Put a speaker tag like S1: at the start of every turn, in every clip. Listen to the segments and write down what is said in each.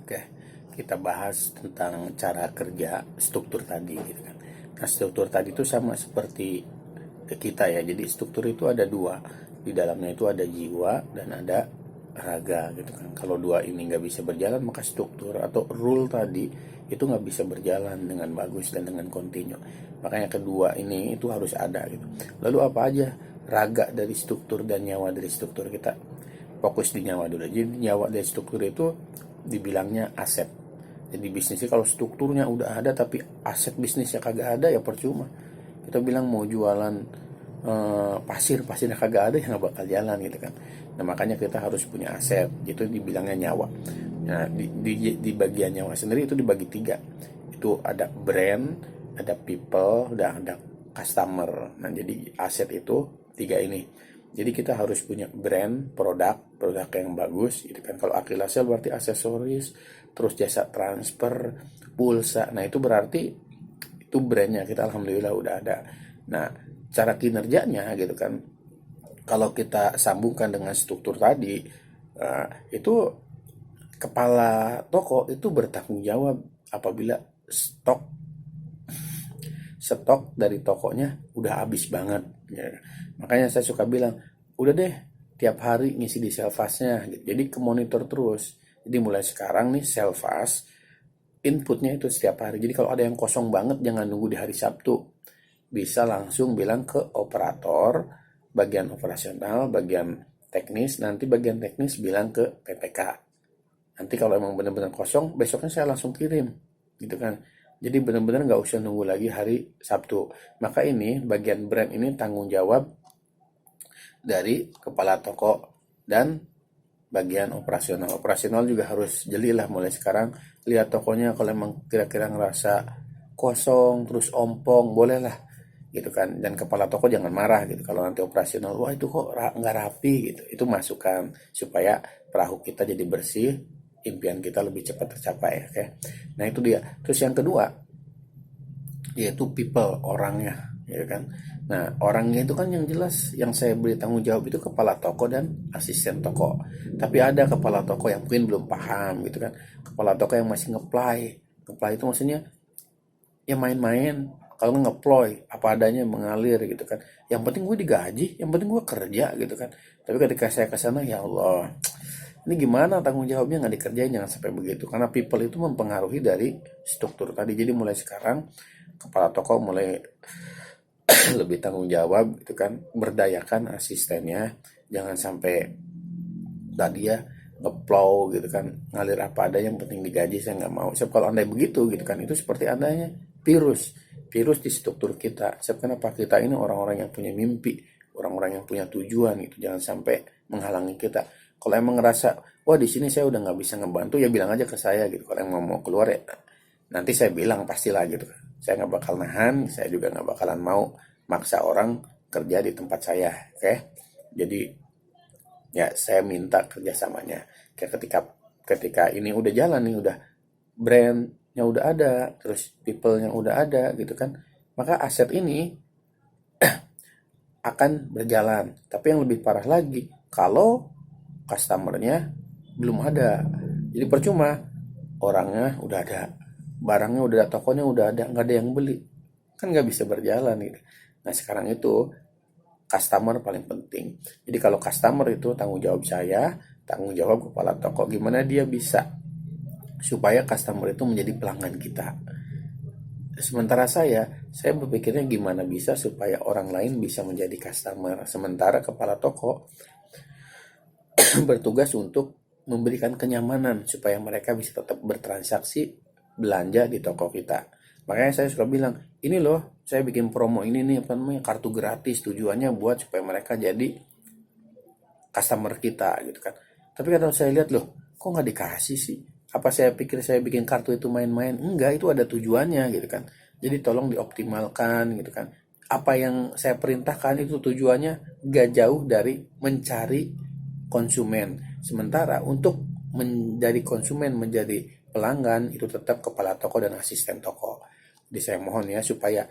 S1: Oke, kita bahas tentang cara kerja struktur tadi gitu kan. Nah, struktur tadi itu sama seperti ke kita ya. Jadi struktur itu ada dua. Di dalamnya itu ada jiwa dan ada raga gitu kan. Kalau dua ini nggak bisa berjalan, maka struktur atau rule tadi itu nggak bisa berjalan dengan bagus dan dengan kontinu. Makanya kedua ini itu harus ada gitu. Lalu apa aja raga dari struktur dan nyawa dari struktur kita? Fokus di nyawa dulu. Jadi nyawa dari struktur itu dibilangnya aset. Jadi bisnisnya kalau strukturnya udah ada tapi aset bisnisnya kagak ada ya percuma. Kita bilang mau jualan pasirnya kagak ada ya nggak bakal jalan gitu kan. Nah makanya kita harus punya aset. Itu dibilangnya nyawa. Nah di bagian nyawa sendiri itu dibagi tiga. Itu ada brand, ada people, dan ada customer. Nah jadi aset itu tiga ini. Jadi kita harus punya brand, produk yang bagus gitu kan. Kalau Akilasel berarti aksesoris, terus jasa transfer, pulsa. Nah, itu berarti itu brandnya kita alhamdulillah udah ada. Nah, cara kinerjanya gitu kan. Kalau kita sambungkan dengan struktur tadi, itu kepala toko itu bertanggung jawab apabila stok dari tokonya udah habis banget ya. Makanya saya suka bilang udah deh tiap hari ngisi di Selfastnya gitu. Jadi ke monitor terus. Jadi mulai sekarang nih Selfast inputnya itu setiap hari. Jadi kalau ada yang kosong banget jangan nunggu di hari Sabtu, bisa langsung bilang ke operator bagian operasional, bagian teknis, nanti bagian teknis bilang ke PPK. Nanti kalau emang benar-benar kosong besoknya saya langsung kirim gitu kan. Jadi benar-benar nggak usah nunggu lagi hari Sabtu. Maka ini bagian brand ini tanggung jawab dari kepala toko dan bagian operasional. Operasional juga harus jeli lah mulai sekarang. Lihat tokonya kalau emang kira-kira ngerasa kosong terus ompong bolehlah gitu kan. Dan kepala toko jangan marah gitu kalau nanti operasional wah itu kok nggak rapi gitu. Itu masukan supaya perahu kita jadi bersih, impian kita lebih cepat tercapai. Oke. Nah itu dia. Terus yang kedua yaitu people, orangnya ya kan. Nah orangnya itu kan yang jelas yang saya beri tanggung jawab itu kepala toko dan asisten toko. Tapi ada kepala toko yang mungkin belum paham gitu kan. Kepala toko yang masih ngeplay itu maksudnya ya main-main, kalau ngeploy apa adanya mengalir gitu kan. Yang penting gue digaji, yang penting gue kerja gitu kan. Tapi ketika saya ke sana ya Allah, ini gimana tanggung jawabnya nggak dikerjain, jangan sampai begitu. Karena people itu mempengaruhi dari struktur tadi. Jadi mulai sekarang kepala toko mulai lebih tanggung jawab gitu kan, berdayakan asistennya, jangan sampai tadi ya ngeplow gitu kan, ngalir apa ada yang penting digaji, saya nggak mau. Sebab kalau andai begitu gitu kan, itu seperti adanya virus di struktur kita. Sebab kenapa kita ini orang-orang yang punya mimpi, orang-orang yang punya tujuan gitu, jangan sampai menghalangi kita. Kalau emang ngerasa wah di sini saya udah nggak bisa ngebantu ya bilang aja ke saya gitu. Kalau emang mau keluar ya nanti saya bilang pastilah gitu. Saya nggak bakal nahan, saya juga nggak bakalan mau maksa orang kerja di tempat saya, oke? Jadi ya saya minta kerjasamanya. Kayak ketika ini udah jalan nih, udah brandnya udah ada, terus people-nya udah ada gitu kan, maka aset ini akan berjalan. Tapi yang lebih parah lagi kalau customernya belum ada, jadi percuma, orangnya udah ada, barangnya udah ada, tokonya udah ada, nggak ada yang beli, kan nggak bisa berjalan gitu. Nah sekarang itu customer paling penting. Jadi kalau customer itu tanggung jawab saya, tanggung jawab kepala toko. Gimana dia bisa supaya customer itu menjadi pelanggan kita. Sementara saya berpikirnya gimana bisa supaya orang lain bisa menjadi customer. Sementara kepala toko bertugas untuk memberikan kenyamanan supaya mereka bisa tetap bertransaksi belanja di toko kita. Makanya saya suka bilang, ini loh saya bikin promo ini nih apa namanya kartu gratis, tujuannya buat supaya mereka jadi customer kita gitu kan. Tapi kalau saya lihat loh, kok nggak dikasih sih? Apa saya pikir saya bikin kartu itu main-main? Enggak, itu ada tujuannya gitu kan. Jadi tolong dioptimalkan gitu kan. Apa yang saya perintahkan itu tujuannya gak jauh dari mencari konsumen. Sementara untuk menjadi konsumen, menjadi pelanggan itu tetap kepala toko dan asisten toko. Jadi saya mohon ya supaya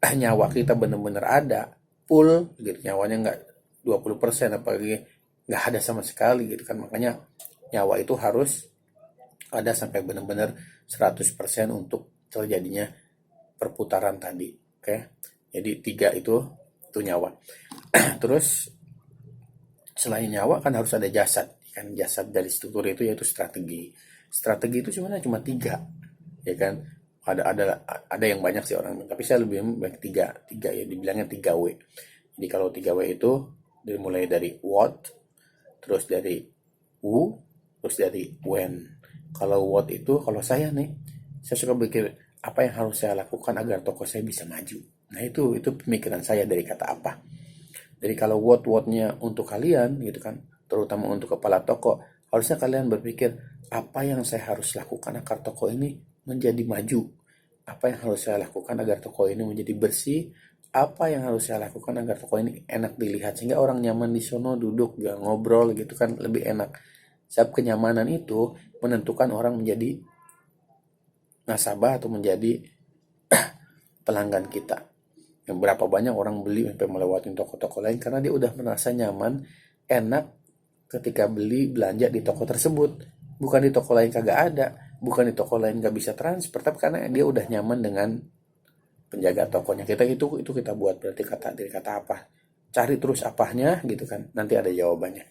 S1: nyawa kita benar-benar ada full gitu, nyawanya nggak 20% apalagi nggak ada sama sekali gitu kan. Makanya nyawa itu harus ada sampai benar-benar 100% untuk terjadinya perputaran tadi. Oke. Jadi 3 itu nyawa. Terus selain nyawa kan harus ada jasad. Kan jasad dari struktur itu yaitu strategi. Strategi itu sebenarnya cuma 3, ya kan? Ada yang banyak sih orang, tapi saya lebih banyak tiga ya, dibilangnya 3W. Jadi kalau 3W itu dimulai dari what, terus dari who, terus dari when. Kalau what itu, kalau saya nih, saya suka berpikir apa yang harus saya lakukan agar toko saya bisa maju. Nah itu pemikiran saya dari kata apa. Jadi kalau what-nya untuk kalian gitu kan, terutama untuk kepala toko, harusnya kalian berpikir apa yang saya harus lakukan agar toko ini menjadi maju. Apa yang harus saya lakukan agar toko ini menjadi bersih. Apa yang harus saya lakukan agar toko ini enak dilihat. Sehingga orang nyaman di sono duduk, gak ngobrol gitu kan, lebih enak. Sebab kenyamanan itu menentukan orang menjadi nasabah atau menjadi pelanggan kita. Yang berapa banyak orang beli sampai melewati toko-toko lain karena dia udah merasa nyaman, enak ketika beli belanja di toko tersebut. Bukan di toko lain kagak ada, bukan di toko lain gak bisa transfer, tapi karena dia udah nyaman dengan penjaga tokonya. Itu kita buat berarti kata apa? Cari terus apanya gitu kan. Nanti ada jawabannya.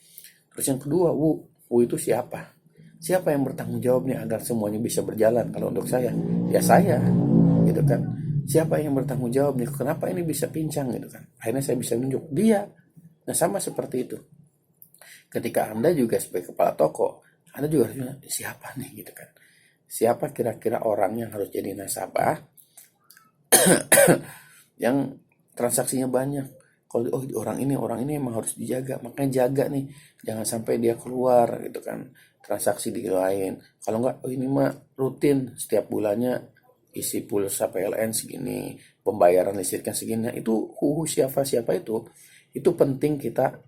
S1: Terus yang kedua, wu itu siapa? Siapa yang bertanggung jawabnya agar semuanya bisa berjalan? Kalau untuk saya, ya saya gitu kan. Siapa yang bertanggung jawab nih? Kenapa ini bisa pincang gitu kan? Akhirnya saya bisa nunjuk dia. Nah sama seperti itu. Ketika Anda juga sebagai kepala toko, Anda juga harus bilang, siapa nih gitu kan? Siapa kira-kira orang yang harus jadi nasabah yang transaksinya banyak? Kalau orang ini emang harus dijaga, makanya jaga nih, jangan sampai dia keluar gitu kan, transaksi di lain. Kalau enggak, ini mah rutin setiap bulannya isi pulsa PLN segini, pembayaran listriknya segini. Itu siapa itu penting kita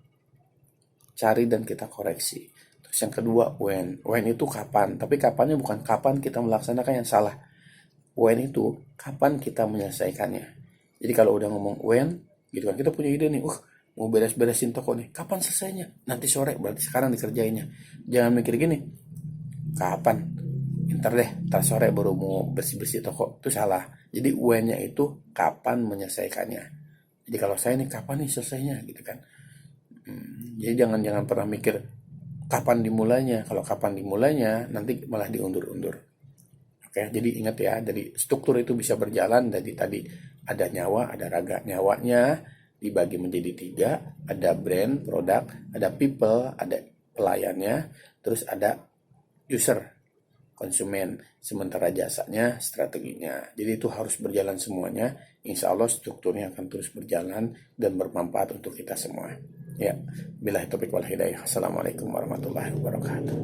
S1: cari dan kita koreksi. Terus yang kedua, when itu kapan, tapi kapannya bukan kapan kita melaksanakan, yang salah. When itu kapan kita menyelesaikannya. Jadi kalau udah ngomong when gitu kan, kita punya ide nih, mau beres-beresin toko nih, kapan selesainya? Nanti sore, berarti sekarang dikerjainnya. Jangan mikir gini, kapan? Ntar sore baru mau bersih-bersih toko. Itu salah. Jadi when-nya itu kapan menyelesaikannya. Jadi kalau saya nih, kapan nih selesainya gitu kan. Jadi jangan pernah mikir kapan dimulainya. Kalau kapan dimulainya, nanti malah diundur-undur. Oke, jadi ingat ya, dari struktur itu bisa berjalan. Jadi tadi ada nyawa, ada raga. Nyawanya dibagi menjadi 3, ada brand, produk, ada people, ada pelayannya, terus ada user, konsumen, sementara jasanya, strateginya. Jadi itu harus berjalan semuanya. Insya Allah strukturnya akan terus berjalan dan bermanfaat untuk kita semua. Ya, billahi taufiq wal hidayah. Assalamualaikum warahmatullahi wabarakatuh.